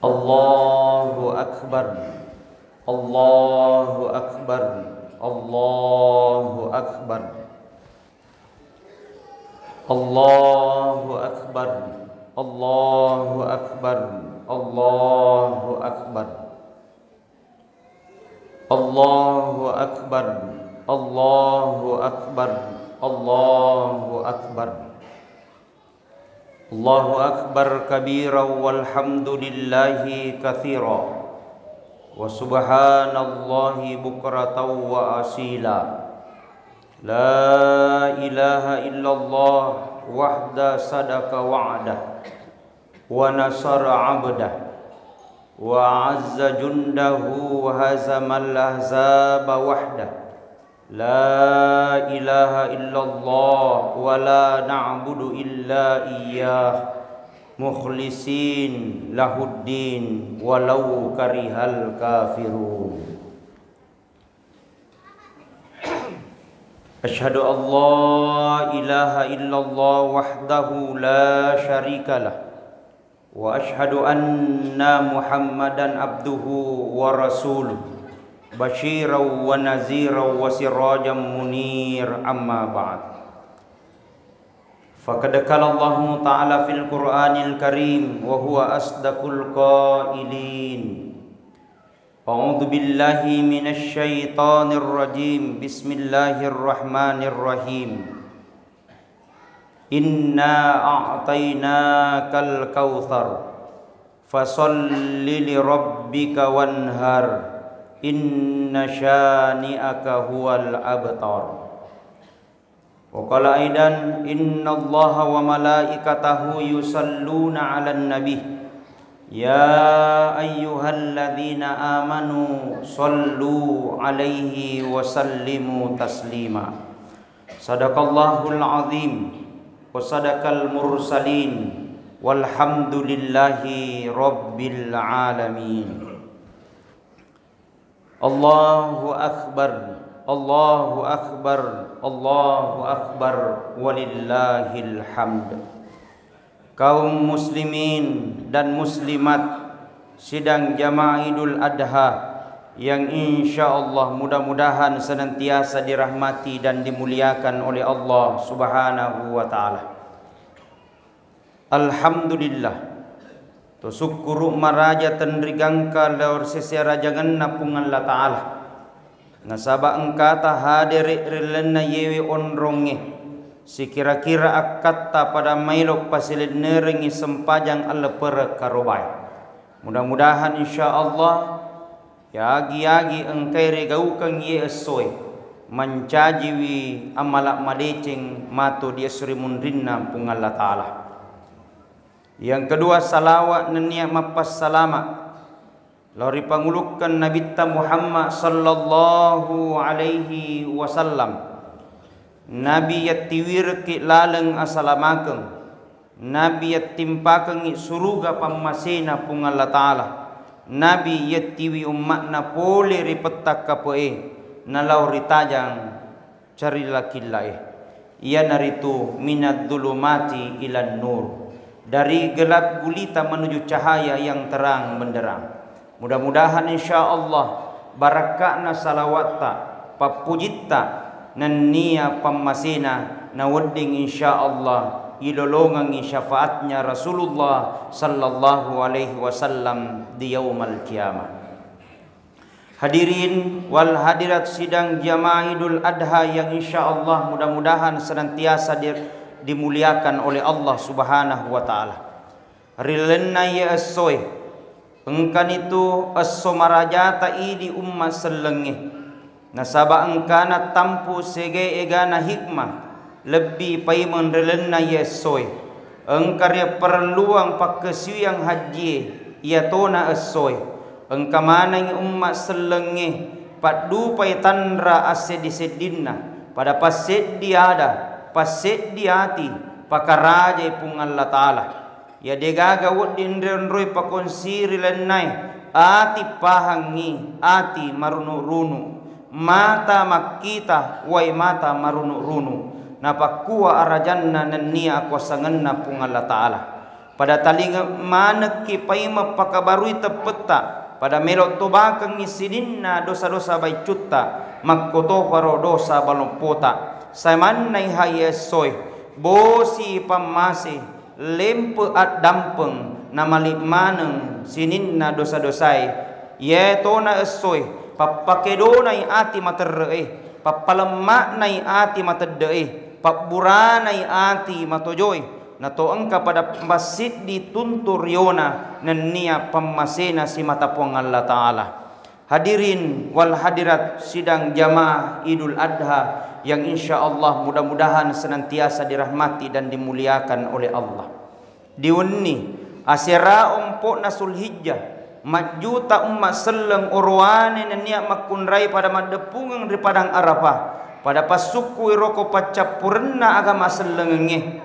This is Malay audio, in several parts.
Allahu Akbar, Allahu Akbar, Allahu Akbar, Allahu Akbar, Allahu Akbar, Allahu Akbar, Allahu Akbar, Allahu Akbar, Allahu Akbar. Allahu Akbar kabira walhamdulillahi katsira wa subhanallahi bukratan wa asila. La ilaha illallah wahda sadaka wa'dah wa nasara 'abdah wa 'azza jundahu wa hazamal ahzaba wahdah. La ilaha illallah wa la na'budu illa iyyah mukhlisin lahuddin walau karihal kafirun. Asyhadu an la ilaha illallah wahdahu la syarikalah wa asyhadu anna Muhammadan abduhu wa rasuluh basyiran wa naziran wa sirajan munir, amma ba'd. Faqad qala Allahu ta'ala fil Qur'anil Karim wa huwa asdaqul qailin. A'udzu billahi minasy syaithanir rajim. Bismillahirrahmanirrahim. Inna a'tainakal kautsar fasholli li rabbika wanhar. Inna syani'aka huwal abtar. Wa qala aidan innallaha wa malaikatahu yusalluna 'alan nabi ya ayyuhalladzina amanu sallu 'alaihi wa sallimu taslima. Sadaqallahul azim wa sadaqal mursalin walhamdulillahi rabbil alamin. Allahu Akbar, Allahu Akbar, Allahu Akbar, walillahil hamd. Kaum muslimin dan muslimat sidang jamaah Idul Adha yang insyaallah mudah-mudahan senantiasa dirahmati dan dimuliakan oleh Allah Subhanahu wa taala. Alhamdulillah to syukuru maraja tendrigangka laur sesiara jangan napung Allah Ta'ala nasaba engkata hadiri rilena yewi onronge sikira-kira akatta pada mailok pasilid neringi sempajang Allah perkarobai. Mudah-mudahan insyaallah yagi-yagi engkai regaukang ye esoy mancajiwi amalak madeceng mato dia suri mundrinna pung Allah Ta'ala. Yang kedua salawat dan niat mapas salama lori pangulukan Nabi Muhammad sallallahu alaihi wasallam. Nabi yatiwir ki laleng asalamakeun. Nabi yatimpakeun suruga pamasena pung Allah Taala. Nabi yatiwi ummatna pole ripetak kapoe nalau ritajang cari lakilae. Ia naritu minad dulumati ilan nur. Dari gelap gulita menuju cahaya yang terang benderang. Mudah-mudahan insyaallah barakatna salawata papujitta nan nia pamasena na wedding insyaallah ilolongang syafaatnya Rasulullah sallallahu alaihi wasallam di yaumul kiamah. Hadirin wal hadirat sidang jamaah Idul Adha yang insyaallah mudah-mudahan senantiasa dimuliakan oleh Allah Subhanahu wa taala. Rilena ya asoy engkan itu aso marajata idi umma selengih nasaba engkana tampu sege egana hikmah lebih paiman rilena ya asoy engkarya perluang pakesiyang haji ia tona asoy engkamana umma selengih padu pai tandra asedisedinna pada paset diada paset di hati pakaraja pung Allah Ta'ala ya degaga wadin renroi pakonsiri lennai ati pahangi ati marunu-runu mata makita wai mata marunu-runu napakua arajanna nannia kuasanganna pung Allah Ta'ala pada talinga mana ki paima pakabarui tepeta pada melok toba kang isininna dosa-dosa bai cutta makkoto paro dosa balompota saiman nai hayesoi bosi pamasi lempe at dampeng namalik maneng sininna dosa-dosai ye tona esoi papakedonai ati materrei papalemak nai ati matedei paburanai ati matojoi nato engka pada masjid dituntur yona nenia pemasena si mata puang Allah Ta'ala. Hadirin wal hadirat sidang jamaah Idul Adha yang insya Allah mudah-mudahan senantiasa dirahmati dan dimuliakan oleh Allah. Diuni asira umpuk nasul hijjah majuta umat seleng urwane nenia makunrai pada madepungang di padang Arafah pada pasuku iroko pacapurna agama selengenge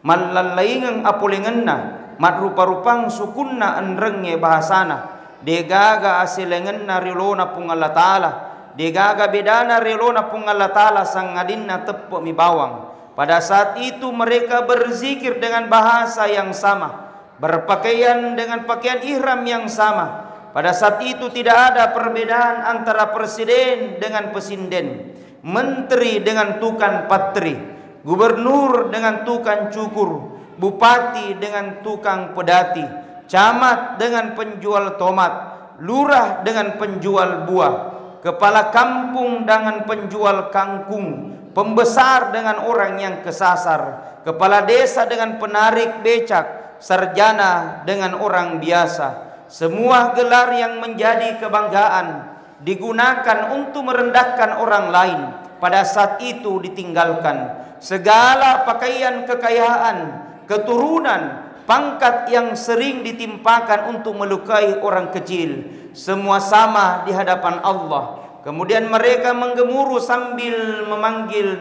malalaingang apulingenna mat rupa-rupang sukunna anrenge bahasana degaga asilengenna rilona pung Allah Ta'ala degaga bedana rilona pung Allah Ta'ala sangadinna tepo mi bawang. Pada saat itu mereka berzikir dengan bahasa yang sama, berpakaian dengan pakaian ihram yang sama. Pada saat itu tidak ada perbedaan antara presiden dengan pesinden, menteri dengan tukang patri, gubernur dengan tukang cukur, bupati dengan tukang pedati, camat dengan penjual tomat, lurah dengan penjual buah, kepala kampung dengan penjual kangkung, pembesar dengan orang yang kesasar, kepala desa dengan penarik becak, sarjana dengan orang biasa. Semua gelar yang menjadi kebanggaan digunakan untuk merendahkan orang lain pada saat itu ditinggalkan. Segala pakaian kekayaan, keturunan, pangkat yang sering ditimpakan untuk melukai orang kecil, semua sama di hadapan Allah. Kemudian mereka menggemuruh sambil memanggil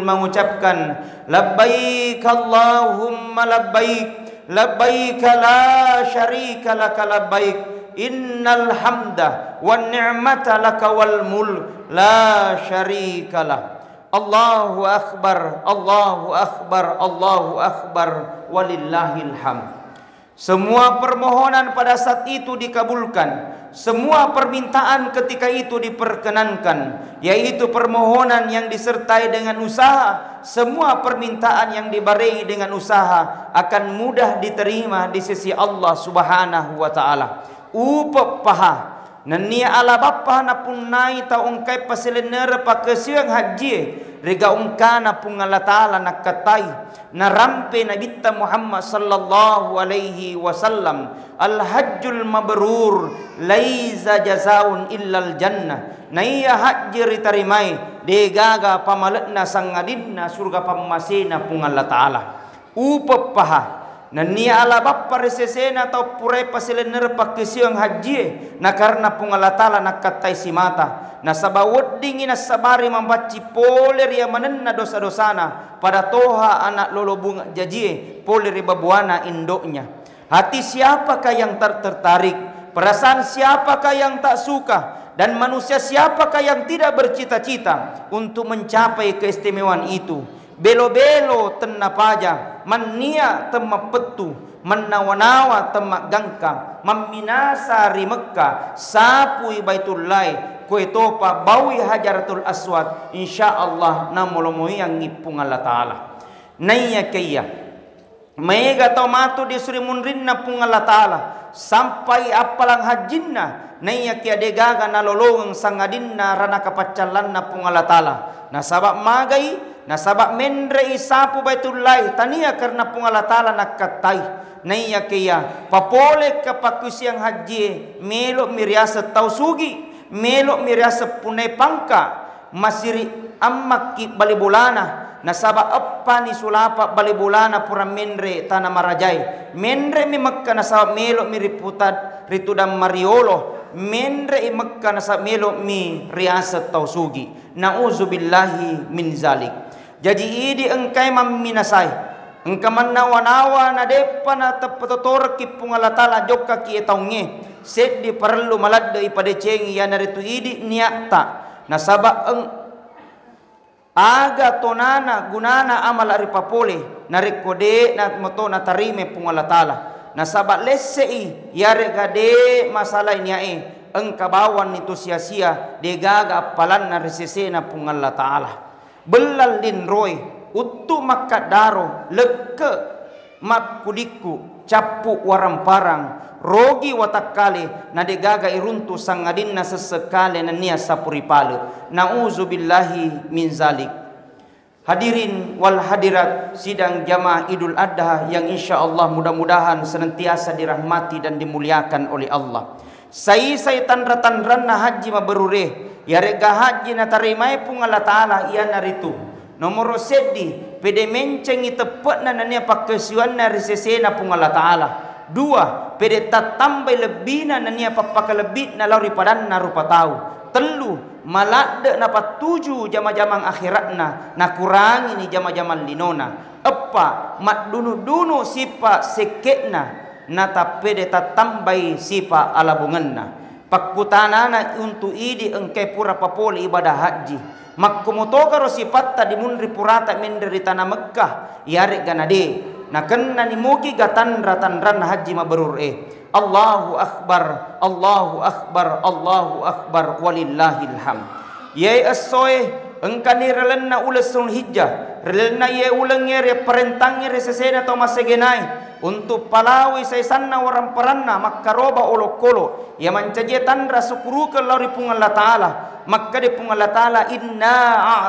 mengucapkan labbaik Allahumma labbaik labbaik la syarika laka labbaik innal hamda wan ni'mata laka wal mulk la syarika lah. Allahu akbar Allahu akbar Allahu akbar walillahil hamd. Semua permohonan pada saat itu dikabulkan. Semua permintaan ketika itu diperkenankan, yaitu permohonan yang disertai dengan usaha. Semua permintaan yang dibarengi dengan usaha akan mudah diterima di sisi Allah Subhanahu wa taala. Upapaha nania ala bapa na punai ta ungkai pasilener pakesiang haji rega ungkana pungala taala nakatai na rampe Nabi Muhammad sallallahu alaihi wasallam al hajjul mabrur laisa jazaun illal jannah naiya haji ritarimai degaga pamalekna sangadinna surga pamasena pungala taala. Upapaha nania ala bapa resesena atau purai pasilener pakesiang haji na karena pungala taala nakatai si mata na sabawot dingin na sabari membaci poler ya manenna dosa-dosana pada toha anak lolobung jaji poler babuana indoknya. Hati siapakah yang tertarik, perasaan siapakah yang tak suka, dan manusia siapakah yang tidak bercita-cita untuk mencapai keistimewaan itu. Belo-belo tenna paja mania temma petu menawa-nawa temma gangka meminasari Mekah sapui Baitullai kue topa bawi Hajaratul Aswad insyaallah namolomoy yang ngipung Allah Ta'ala naya kaya mega tomatu di suri munrinna pung Allah Ta'ala sampai apalang hajinna naya kaya degaga nalolong sangadinna rana kapacalanna pung Allah Ta'ala nasabak magai nasabak mendre isapu Baitullai tania karena pung Allah Ta'ala nakatai naiya kaya papole kapakusiang haji melok miriasa tausugi melok miriasa punai pangka masiri amaki balibulana nasaba apa ni sulapa balibulana pura mendre tanah marajai mendre mi Mekka nasaba melok miriputad ritudam mariolo mendre i Mekka nasaba melok mi riasa tausugi nauzubillahi min zalik. Jadi idi engkai maminasai engka manawa-nawa na depa na tapatotor ki pungala Ta'ala jokka ki etaunge set di perlu maladda ipade cengi ya naritu idi niata nasaba aga tonana gunana amal ari papole narekode na moto na tarime pung Allah Taala na sabat lesei yare gade masalah ini ai engkabawan itu sia-sia degaga apalan na resesena pung Allah Taala belal din roy utu makadaro leke makkudiku capu waramparang rogi watakale na degaga iruntu sangadin na sesekale na niya sapuripale nauzubillahi min zalik. Hadirin wal hadirat sidang jamaah Idul Adha yang insyaallah mudah-mudahan senantiasa dirahmati dan dimuliakan oleh Allah. Sai tanra-tanran na haji maberure ya rega haji na tarimai pung Allah Taala ia naritu nomor sedi pede mencengi tepet na nania pakesiwan na resesena pung Allah Taala. Dua, pede tatambai lebih na nania papaka lebih na lauri padan na rupa tahu. Telu, malade na patuju jama-jamang akhiratna na kurangi ni jama-jaman linona. Epa, mat dunu-dunu sipa sekekna na tapede tatambai sipa alabungenna. Pakutanana untuk idi engke pura papole ibadah haji. Makkumotoka ro sipatta di munri purata menderi tanah Mekkah yarik ganade. Na kenna ni mugi gatanra-tanran haji mabrur Allahu akbar Allahu akbar Allahu akbar walillahil hamd. Ye asoy engkani relenna ulesul hijjah relenna ye ulengere perentangnya resesena to masegenai untuk palawi saisanna waram peranna makkaroba olokolo ya mancaje tanra sukuru ke lauri pung Allah Taala maka di pung Allah Taala inna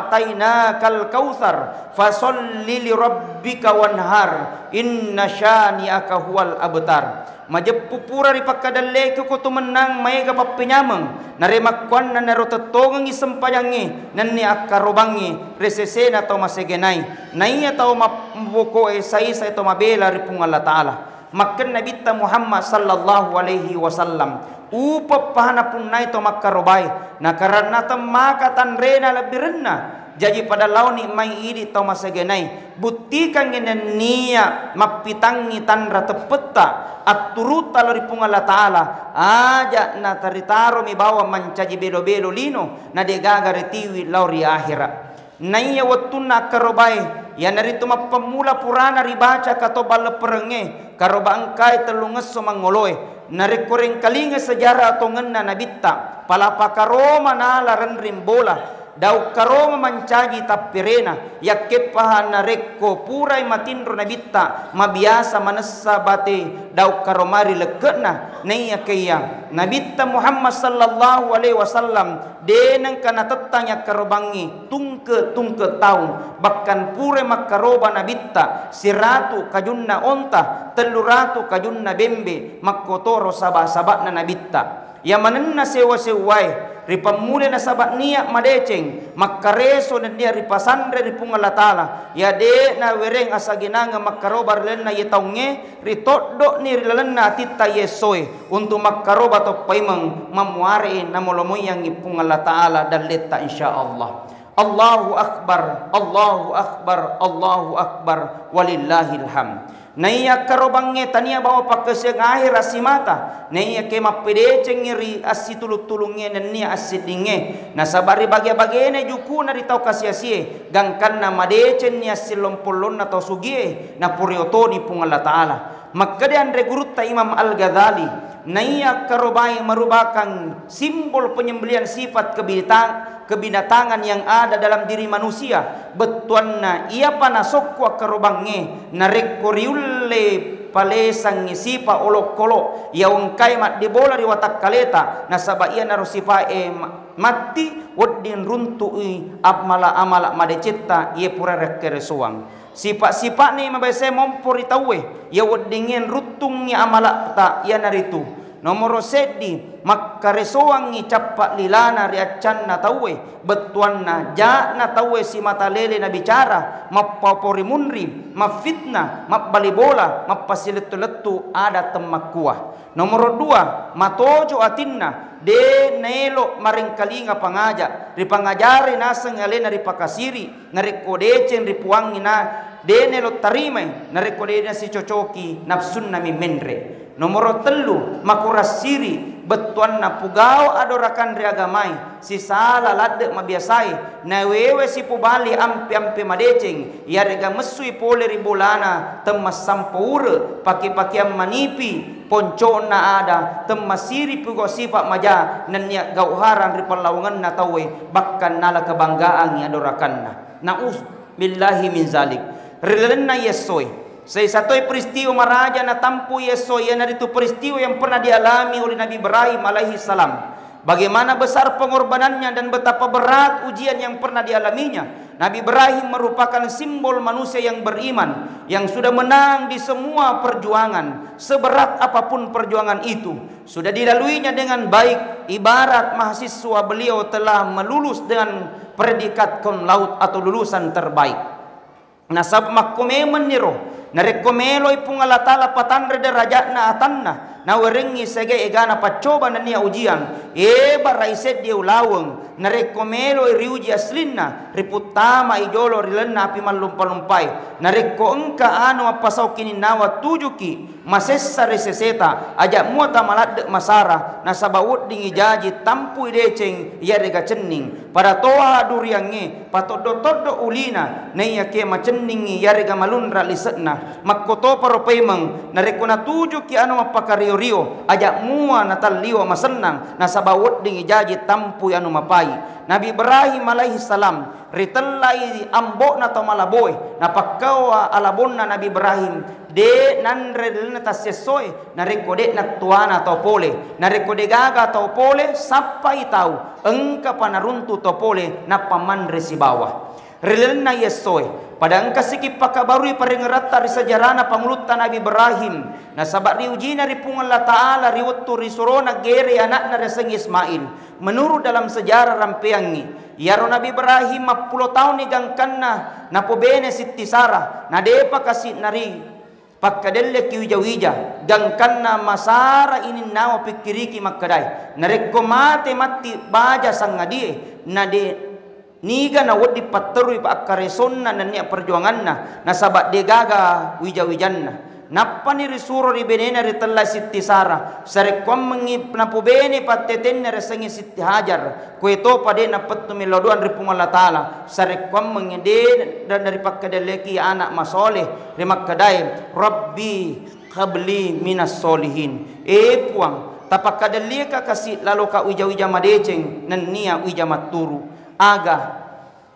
a'tainakal kautsar fasolli li rabbika wanhar inna syani'aka huwal abtar. Majepupura ri pakkadalle ke ko menang mai ga pappenyameng naremakwan na naro tetong isempayang nanni akarobangi resesena to masegenai naiya to maboko sai to mabela ri pung Allah Taala makken nabi ta Muhammad sallallahu alaihi wasallam upa pahana pun nai to makkarobai na karana tamakatan rena lebirna jadi pada launi mai idi to masegenai buktikan ngene nia mapitangi tanra tepeta aturuta lori pung Allah Taala aja na taritaro mi bawa mancaji belo-belo lino na degaga retiwi lauri akhirat naiya wattuna karobai ya narito mapamula purana ribaca kato bala perenge karoba angkai telungeso mangoloy narekoreng kalinga sejarah atau ngenna nabitta palapa karoma nala renrim bola dau karoma mancaji tapirena yakke pahana rekko purai matindro nabitta mabiasa manessa bate dau karomari lekena naiya kaya nabitta Muhammad sallallahu alaihi wasallam deneng kana tetanya karobangi tungke tahun bahkan pure makaroba nabitta siratu kajunna onta teluratu kajunna bembe makotoro sabak-sabakna nabitta ya manenna sewa-sewai ripamule na sabat niya madeceng makareso na dia ripasandre ripung Allah Taala ya de na wereng asaginanga makarobar len na yetaunge ritoddo ni rilenna titta yesoy untuk makaroba to paimang mamuare na molomoyang ipung Allah Taala daleta insyaallah. Allahu akbar Allahu akbar Allahu akbar walillahil hamd. Naiya karobange tania bawa pakeseng akhir asimata naiya ke mapedeceng ngiri asitulung-tulungnya nenia asidinge na sabari bagia-bagiane juku na ditau kasia-sia gangkan na madecen ni asilompolon atau sugie na puriotoni pung Allah Taala maka de andre gurutta Imam Al-Ghazali naiya karobai merupakan simbol penyembelian sifat kebinatangan yang ada dalam diri manusia betuanna ia panasokwa karobange narek koriulle palesang sipa olok-kolok yaung kaimat di bola riwatak kaleta nasaba ia narusipa mati waddin runtui amala madecetta ia pura rekeresuang sipa-sipa ni mabese mompori tawe ya waddingen rutungi amala ta ia naritu nomor sedi makkaresoangi cappak lilana riacan na tawe betuan na ja na tawe si mata lele na bicara mapapori munri mafitna mapbali bola mapasiletu-letu ada temakkuah nomor dua matojo atinna de nelo maring kalinga pangaja ripangajari naseng alena ripakasiri narekodecen ripuangi na de nelo tarimai narekodena si cocoki nafsun nami menre nomor telu makurasiri betuan na pugao adorakan riagamai si sala ladde mabiasai na wewe si pubali ampi madeceng ya rega mesui pole ribulana temas sampure paki-pakian manipi ponco na ada temasiri pugo sifat maja nanya gauharan ripalawangan na tawe bakkan nala kebanggaan ya adorakan naus billahi min zalik rilenna yesoy. Saya satu peristiwa maraja na tampu Yeso yang itu peristiwa yang pernah dialami oleh Nabi Ibrahim alaihi salam. Bagaimana besar pengorbanannya dan betapa berat ujian yang pernah dialaminya. Nabi Ibrahim merupakan simbol manusia yang beriman, yang sudah menang di semua perjuangan, seberat apapun perjuangan itu. Sudah dilaluinya dengan baik, ibarat mahasiswa beliau telah melulus dengan predikat cum laude atau lulusan terbaik. Nasab makkumemen niro narekomelo ipung Allah Ta'ala patanre derajat na atanna na werengi sege egana pacoba na niya ujian baraiset dia ulaweng narekomelo riuji aslinna riputama ijolo rilenna api malumpa-lumpai nareko engka anu apasau kini nawa tujuki masessa reseseta ajak muata malad masara nasabawut dingi jaji tampu ideceng ya rega cening pada toa duriange patodo-todo ulina naya ke maceningi ya rega malunra lisetna makkoto paropemeng nareko na tujuki anu apakario-rio ajak mua natalliwa masenang nasabawut dingi jaji tampu anu mapai. Nabi Ibrahim alaihi salam ritellai ambok na to malaboy napakawa alabon na Nabi Ibrahim de nanre na tasesoy nareko de na tuana to pole nareko de gaga to pole sapai tau engka panaruntu to pole na pamanre si bawah rilenna yesoy pada engka sikip pakabarui paringerata ri sejarana pangulutta Nabi Ibrahim na sabak riujina ripung Allah Ta'ala riwettu risurona gere anakna reseng Ismail menurut dalam sejarah rampeangi yaro Nabi Ibrahim 10 tahun igangkanna na pobene Siti Sarah na depa kasih nari pakkadelle kiwija-wija gangkanna masara ini nawa pikiriki makkadai narekko mati baja sangadie na de niga na wadi patterui pa akaresonna na niya perjuanganna na sabat de gaga wija-wijanna nappa ni risuro ribenena ritella Siti Sarah sarekwam mengip na pubene patetenne resengi Siti Hajar kueto pade na pettu miloduan ripung Allah Ta'ala sarekwam mengede dan dari pakkadeleki anak masoleh rimakkadai Rabbi qabli minas solihin puang tapakkadeleka kasih lalu ka wija-wija madeceng nan niya wija maturu aga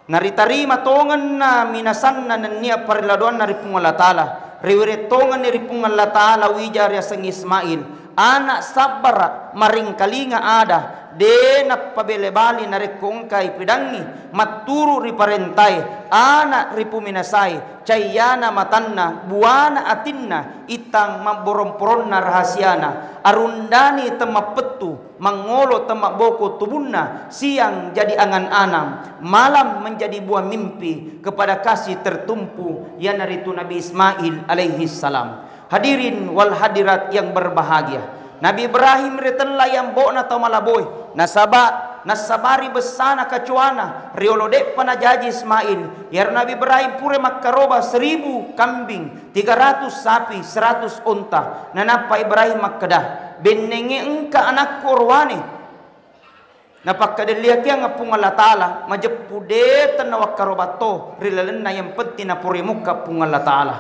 naritarima tongan na minasan na niya pariladuan na ripung Allah Ta'ala riwire tongan ni ripung Allah Ta'ala wijar ya sang Ismail anak sabar maring kalinga ada de na pabelebali na rekongkay pidangi maturu riparentai anak ripuminasai cayana matanna buana atinna itang mamboromporon na rahasiana arundani temapettu mangolo temak boko tubunna siang jadi angan-anam malam menjadi buah mimpi kepada kasih tertumpu yang naritu Nabi Ismail alaihi salam. Hadirin wal hadirat yang berbahagia, Nabi Ibrahim retella yang bokna tau malaboy nasabari besana kacuana riolode panajaji Ismail yar Nabi Ibrahim pure makkaroba 1000 kambing 300 sapi 100 unta nanapa Ibrahim makkadah benenge engka anak korwane napakkadelia kia ngapung Allah Ta'ala majeppude tanawa karobato rilalenna yang penting na pure muka pung Allah Ta'ala.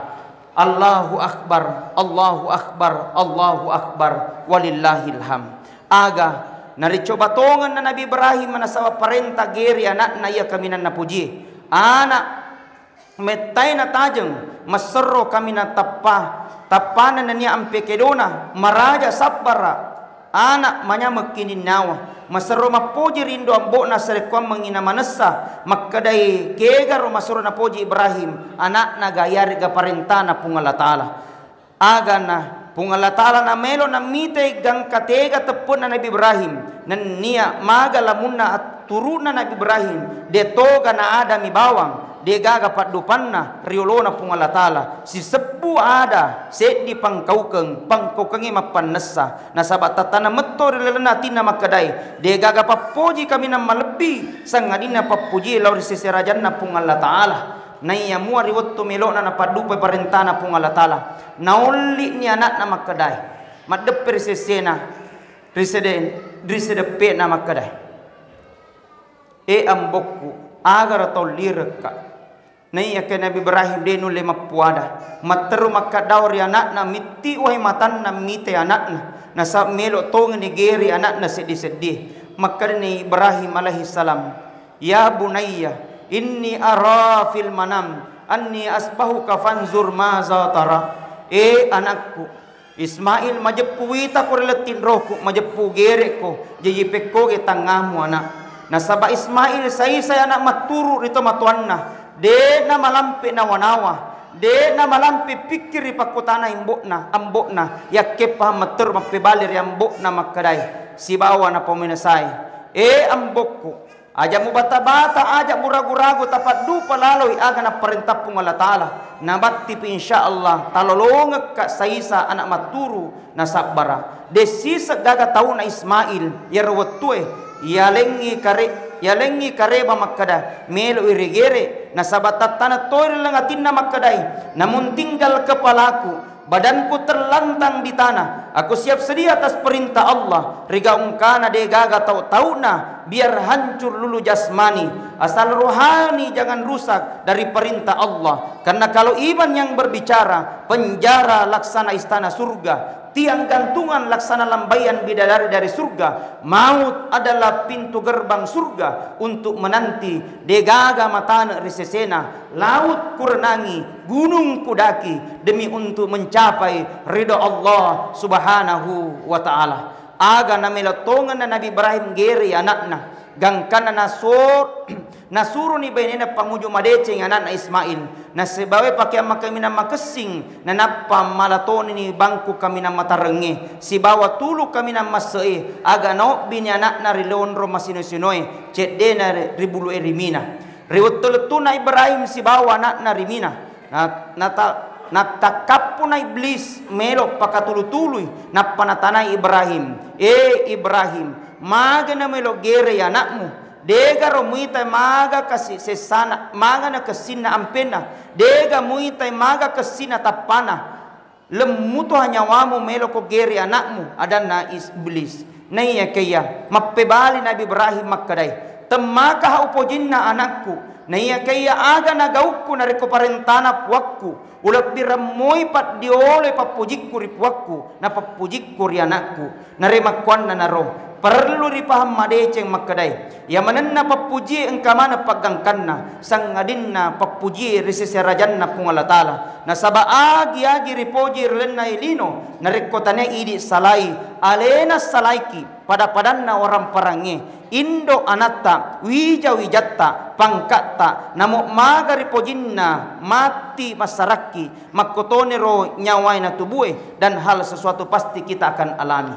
Allahu akbar Allahu akbar Allahu akbar walillahilham. Aga naricoba tongan na Nabi Ibrahim manasawa parenta geri anak na iya kaminan na puji anak metay na tajeng maserro kami na tapanan na niya ampe kedona maraja sabbara anak manyamak kinin nawa masero mapoji rindo ambo na sarekwam mangina manessa makkadai kegaro masero na poji Ibrahim anak na gayari ga parentana pung Allah Ta'ala agana pung Allah Ta'ala na melo na mitay gang katega tepun na Nabi Ibrahim nan niya magalamunna at turuna Nabi Ibrahim detoga na ada mi bawang de gaga padupanna riolona pung Allah Ta'ala si sebu ada sedi pangkaukeng pangkaukengi mapannessa nasabat tatana mettor lelena tina makadai de gaga papoji kami na malebi sangadina papuji lauri seserajanna pung Allah Ta'ala naya mua riwotto melona na padupe parentana pung Allah Ta'ala nauli ni anak na makadai madepper sesena risede pe nama kadai ambokku agar tau lirka nai ke Nabi Ibrahim denu lema puada materu makka dauri anakna miti wahai matanna mite anakna nasab melo tong ni geri anakna sedih-sedih makka ni Ibrahim alaihi salam ya bunayya inni ara fil manam anni asbahuka fanzur ma za tara anakku Ismail majepu wita ko relatin rohku majepu gere ko jijipe ko ke tangamu anak nasaba Ismail saya anak maturu rito matuanna de na malampi na wanawa de na malampi pikiri pakutana ambokna yakke paham matur mapibalir ambokna makadai si bawa na peminasai ambokku aja mu bata-bata aja mu ragu-ragu tapat dupa laloi aga na perintah pung Allah Ta'ala nabatti pi insyaallah talolong ka saisa anak maturu na sabara desisa gaga tahu na Ismail ya rawatue yalengi kare ba makkada melo irigere na sabata tanah toir lang atin na makkadai namun tinggal kepalaku badanku terlantang di tanah aku siap sedia atas perintah Allah riga ungkana de gaga tahu na biar hancur lulu jasmani asal rohani jangan rusak dari perintah Allah karena kalau iman yang berbicara penjara laksana istana surga tiang gantungan laksana lambaian bidadari dari surga maut adalah pintu gerbang surga untuk menanti degaga matana risesena laut kurenangi gunung kudaki demi untuk mencapai ridha Allah subhanahu wa ta'ala aga namilatongan na Nabi Ibrahim geri anakna gangkana nasuru ni bainena pangujo madeceng anak Ismail na sebawe pakai makamina makesing na napa malatoni ni bangku kami na matarenge si bawa tulu kami na masei aga no bini anak na rilonro masino-sinoy cedena ribulu erimina riwutul na Ibrahim si bawa anak na rimina natakap na iblis melo pakatulu-tuluy na panatanay Ibrahim Ibrahim maga na melo gere anakmu dega romuita maga kasi sesana maga na kasina ampena dega muita maga kasina tapana lemuto hanyawamu melo ko gere anakmu ada na iblis naiya kaya mapebali Nabi Ibrahim makkadai temaka upojinna anakku naiya kaya aga na gaukku na rekoparentana puakku ulap biramoy pat diole papujikku ripuakku na papujikku ri anakku naremakwan na naro perlu dipaham madeceng makkadai ya mananna papuji engkamana pagangkanna sangadinna papuji risisi rajanna pung Allah Ta'ala nasaba agi ripoji rilena ilino narekotane idi salai alena salaiki pada padanna orang parange indo anatta wija wijatta pangkatta namo maga ripojinna mati masaraki makkotone ro nyawaina tubuhe dan hal sesuatu pasti kita akan alami.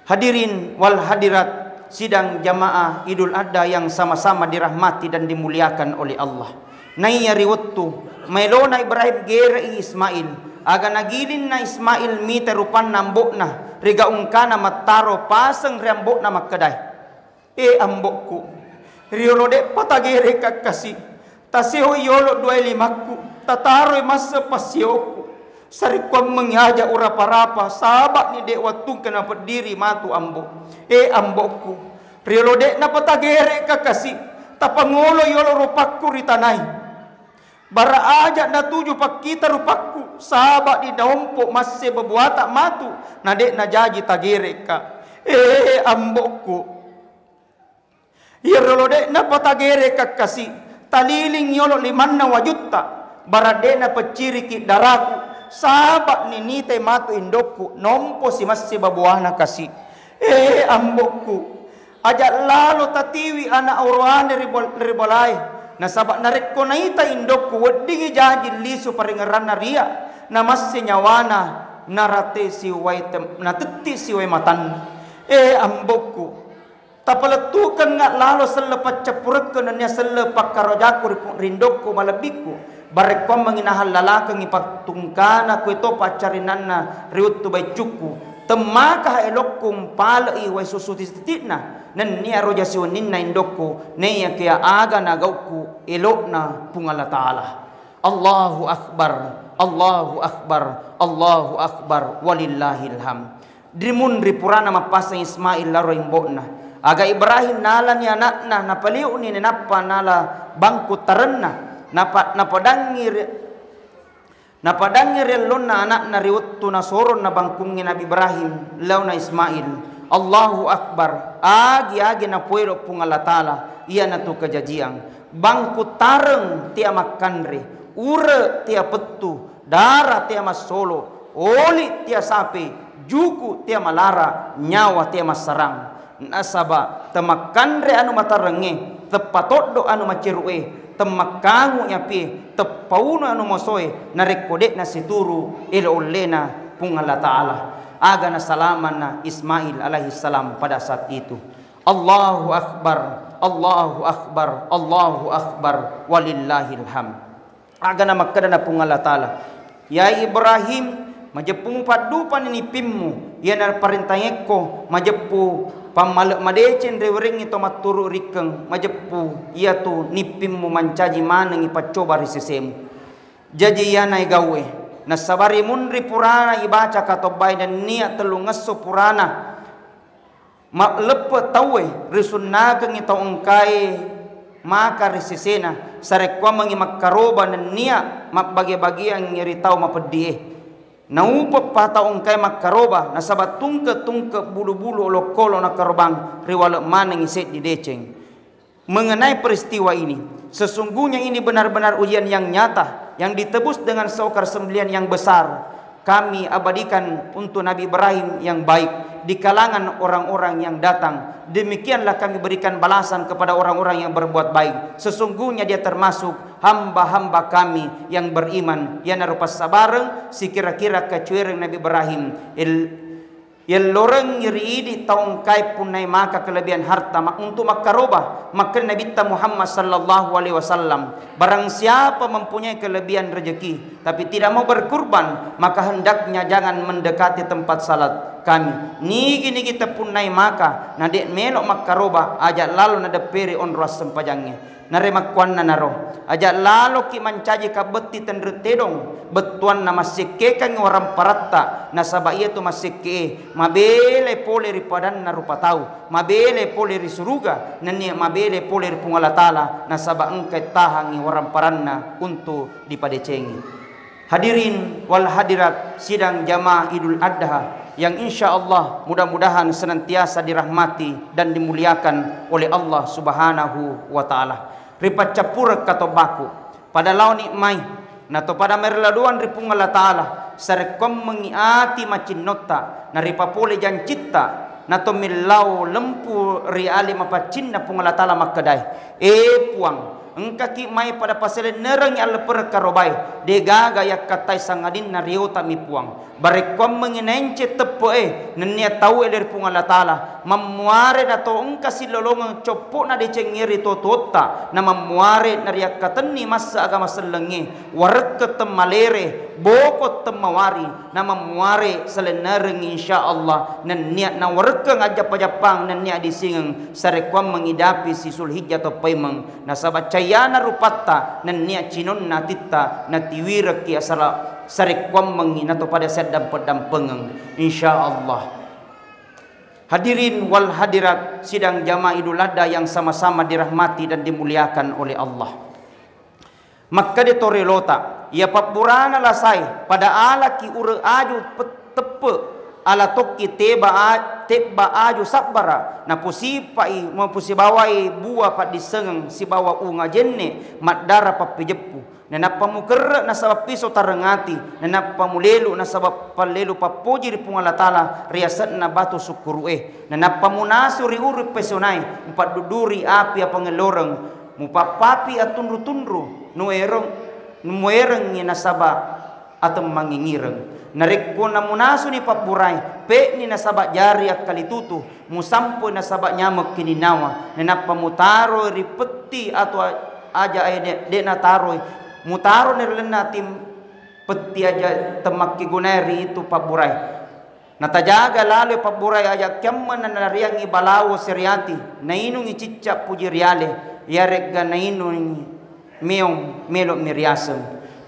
Hadirin wal hadirat sidang jamaah Idul Adha yang sama-sama dirahmati dan dimuliakan oleh Allah. Naiya riwattu mailona Ibrahim gere Ismail aga nagilin na Ismail mite rupan nambokna riga ungkana mataro pasang riambokna makkadai ambokku riolode patagere kakasi tasiho yolo 25ku tataro masa pasioku sarikwan mengajak ura parapa sabak ni dek waktu kena berdiri matu ambo ambokku riolode na patagere kakasi tapangolo yolo rupaku ritanai bara ajak na tuju pak kita rupaku sabak di daompok masih berbuat tak matu na dek na jaji tagere ka ambokku riolode na patagere kakasi taliling yolo 5 wajutta bara dek na peciriki daraku sabak ni nite matu indokku nompo si masih babuana kasi ambokku ajak lalu tatiwi anak urwane ribolai na sabak narekko naita indokku wedingi jaji lisu paringaran ria na masih nyawana narate si waitem na tetti si wai matan ambokku tapaletukan ngat lalu selepat cepurkeun nya selepak karojaku rindokku malebikku barek kom menginahal lalakang ipatungkana ku ito pacarinanna riut tu baicuku temaka elokkum palai wai susuti titikna nan niya roja siwaninna indokku neya kaya aga nagauku elokna pung Allah Ta'ala. Allahu Akbar Allahu Akbar Allahu Akbar walillahilham. Drimun ripurana mapasang Ismail laro imbokna. Aga Ibrahim nala ni anakna napaliu ni nenapa nala bangku tarenna napadangi relonna anakna riwattu nasoron na bangkungin Nabi Ibrahim launa Ismail. Allahu Akbar. Agi na puero pung Allah Ta'ala. Iya na tu kejajiang. Bangku tareng tia makanre. Ure tia petu. Darah tia masolo. Oli tia sapi. Juku tia malara. Nyawa tia masarang. Nasaba temakanre anu matarenge. Tepatoddo anu macirue. Temakangu nyapi. Tepauno anu mosoe. Narekodek na situru. Ila ulena pung Allah Ta'ala. Aga na salaman na Ismail alaihi salam pada saat itu. Allahu Akbar, Allahu Akbar, Allahu Akbar, walillahil hamd. Aga na magkadana pung Allah Ta'ala. Ya Ibrahim, majepung padupan ini pimmu. Ya na parintangeko, majepu pamalak madecen rewering ito maturu rikeng. Majepu, iya tu nipimmu mancaji manang ipacoba risesemu. Jadi ya na igawe. Nasabari munri purana ibaca katobay dan niat telungaso purana lepe tawe risunnagang ito engkai maka risisena sarekwa mangi makkaroba dan niat mapbagi-bagi ang ngiritao mapedie naupa pata engkai makkaroba nasabat tungke bulu-bulu olokolo nakarobang riwala manang iset di deceng. Mengenai peristiwa ini, sesungguhnya ini benar-benar ujian yang nyata yang ditebus dengan saukar sembelian yang besar. Kami abadikan untuk Nabi Ibrahim yang baik di kalangan orang-orang yang datang. Demikianlah kami berikan balasan kepada orang-orang yang berbuat baik. Sesungguhnya dia termasuk hamba-hamba kami yang beriman. Yang narupas sabareng si kira-kira kecuireng Nabi Ibrahim. Yang loreng iri taung kai punai maka kelebihan harta untuk makaroba maka Nabi Muhammad sallallahu alaihi wasallam. Barang siapa mempunyai kelebihan rezeki tapi tidak mau berkurban maka hendaknya jangan mendekati tempat salat kami. Nigi kita punai maka nadek melok makaroba ajak lalu nada peri on ras sempajangnya. Narema kuanna naro ajak lalu ki mancaji kabeti tendretedong betuan nama sekekan orang paratta nasaba iya tu maseke mabele pole ripadan narupa tau mabele pole risuruga nani mabele pole ripungala Ta'ala nasaba engkai tahangi orang paranna untuk dipadecengi. Hadirin wal hadirat sidang jamaah Idul Adha yang insyaallah mudah-mudahan senantiasa dirahmati dan dimuliakan oleh Allah Subhanahu wa Ta'ala. Ripat capur katobaku pada lawan ikmai nato pada merladuan ripung Allah Ta'ala sarekom mengiati macin nota naripapole jan citta nato milau lempu riali mapacinna pung Allah Ta'ala makadai puang engkaki mai pada pasal nerang al perkarobai de gaga yak katai sangadin na riota mi puang barekom menginence tepe nenia tahu dari pung Allah Ta'ala mamuare nato engka silolong copo na de cengiri totota na mamuare na riak kateni masa agama selengi waret ketemalere boko temawari na mamuare selenareng insyaallah nenia na waret ngajap-japang nenia disingeng sarekom mengidapi si Sulhijjah to paimeng na sabat yana rupatta nan niya cinon na titta na tiwirak ki asara sarekwam mengi nato pada sedam pedampengeng insyaallah. Hadirin wal hadirat sidang jamaah Idul Adha yang sama-sama dirahmati dan dimuliakan oleh Allah. Maka de torelota ia papurana lasai pada ala ki ure aju tepe ala tokki teba aju sabbara na pusipai mo pusibawai buah pat disengeng si bawa unga jenne madara papijepu na pamuker na sabab piso tarengati na pamulelu na sabab palelu papuji ri pung Allah Ta'ala riasat na batu sukurue na pamunasuri uri pesonai empat duduri api apangeloreng mupapapi atundru-tundru nuereng ni nasaba atau mangingireng narikko namunaso ni papurai pe ni nasaba jari akalitutu musampo nasaba nyamek kininawa na pamutaro ripeti atau aja de nataro mutaro nirlena tim peti aja temaki guneri itu papurai natajaga lalu papurai aja kemman nariang ibalawo seriati nainung icicap puji riale yarega nainung meong melok miriasem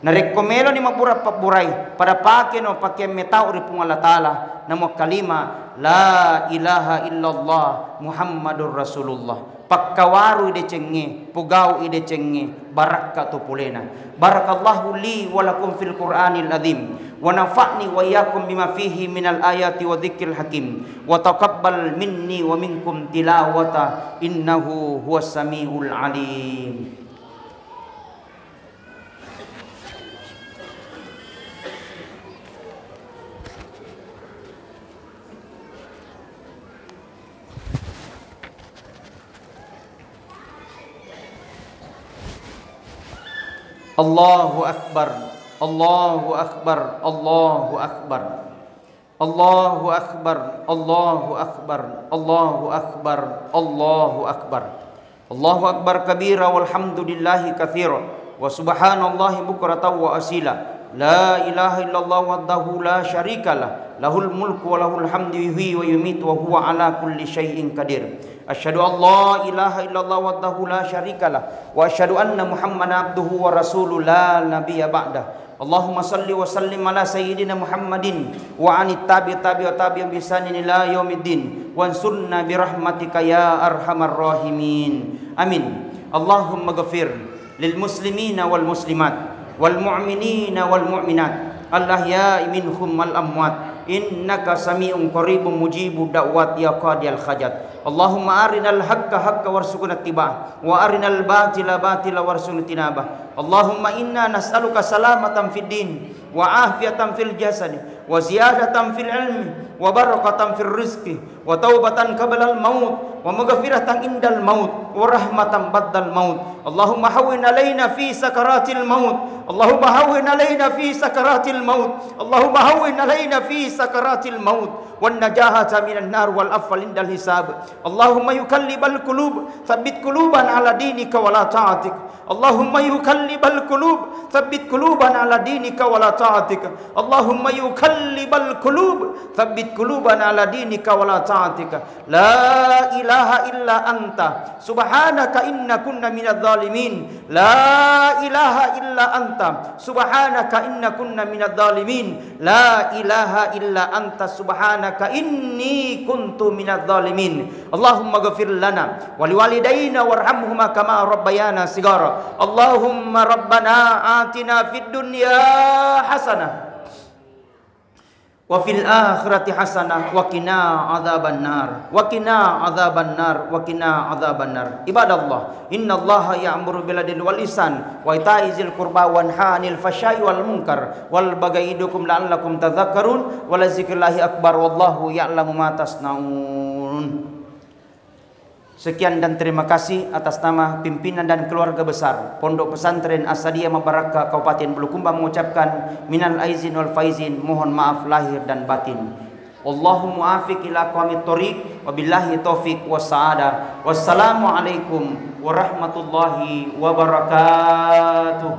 Narekomelo ni mapura papurai pada pake no pake metau ripung Allah Ta'ala namo kalima la ilaha illallah Muhammadur Rasulullah. Pakkawaru ide cenge, pugau ide cenge, barakatu pulena. Barakallahu li wa lakum fil Qur'anil azim. Wa nafa'ni wa iyyakum bima fihi minal ayati wa dzikril hakim. Wa taqabbal minni wa minkum tilawata innahu huwas samiul alim. Allahu akbar, Allahu akbar, Allahu akbar, Allahu akbar, Allahu akbar, Allahu akbar, Allahu akbar, Allahu akbar kabira walhamdulillahi katsira wa subhanallahi bukratan wa asila. La ilaha illallah wahdahu la syarikalah, lahul mulku wa lahul hamdu yuhyi wa yumiitu wa huwa ala kulli syai'in qadir. Asyhadu an la ilaha illallah wahdahu la syarikalah wa asyhadu anna Muhammadan abduhu wa rasuluhu la nabiyya ba'dah. Allahumma salli wa sallim ala sayyidina Muhammadin wa anit tabi'in bisanin ila yaumiddin wa ansurna bi rahmatika ya arhamar rahimin. Amin. Allahumma ghafir lil muslimina wal muslimat wal mu'minina wal mu'minat al-ahya'i minhum wal amwat innaka sami'un qaribun mujibu da'wat ya qadiyal hajat. Allahumma arinal haqqa haqqa warzuqna ittiba'ah wa arinal batila batila warzuqna tinabah. Allahumma inna nas'aluka salamatan fid din wa afiyatan fil jasad wa ziyadatan fil ilmi wa barakatan fil rizqi wa taubatan qabla al maut wa maghfiratan indal maut wa rahmatan ba'dal maut. Allahumma hawwin alaina fi sakaratil maut. Allahumma hawwin alaina fi sakaratil maut. Allahumma hawwin alaina fi sakaratil maut wan najahata minan nar wal afwal indal hisab. Allahumma yukallibal qulub tsabbit quluban ala dinika wa la ta'atik. Allahumma yukallibal qulub tsabbit quluban ala dinika wa la ta'atik. Allahumma yukallibal qulub tsabbit quluban ala dinika wa la ta'atik. La ilaha illa anta subhanaka inna kunna minadz zalimin. La ilaha illa anta subhanaka inna kunna minadz zalimin. La ilaha illa anta subhanaka inni kuntu minadz zalimin. Allahumma ghafir lana wa liwalidayna warhamhuma kama rabbayana sigara. Allahumma rabbana atina fid dunya hasanah wa fil akhirati hasanah wa qina adzabannar wa qina adzabannar wa qina adzabannar. Ibadallah, innallaha ya'muru bil adli wal ihsan wa ita'i dzil qurba wa yanha 'anil fahsya'i wal munkar wal baghi ya'idukum la'allakum tadhakkarun wa la dzikrullahi akbar wallahu ya'lamu ma tasnaun. Sekian dan terima kasih atas nama pimpinan dan keluarga besar Pondok Pesantren As-Sadiyah Mabaraka Kabupaten Bulukumba mengucapkan minal aizin wal faizin, mohon maaf lahir dan batin. Wallahu muwaffiq ila aqwamit thoriq wa billahi taufiq was sa'adah. Wassalamu alaikum warahmatullahi wabarakatuh.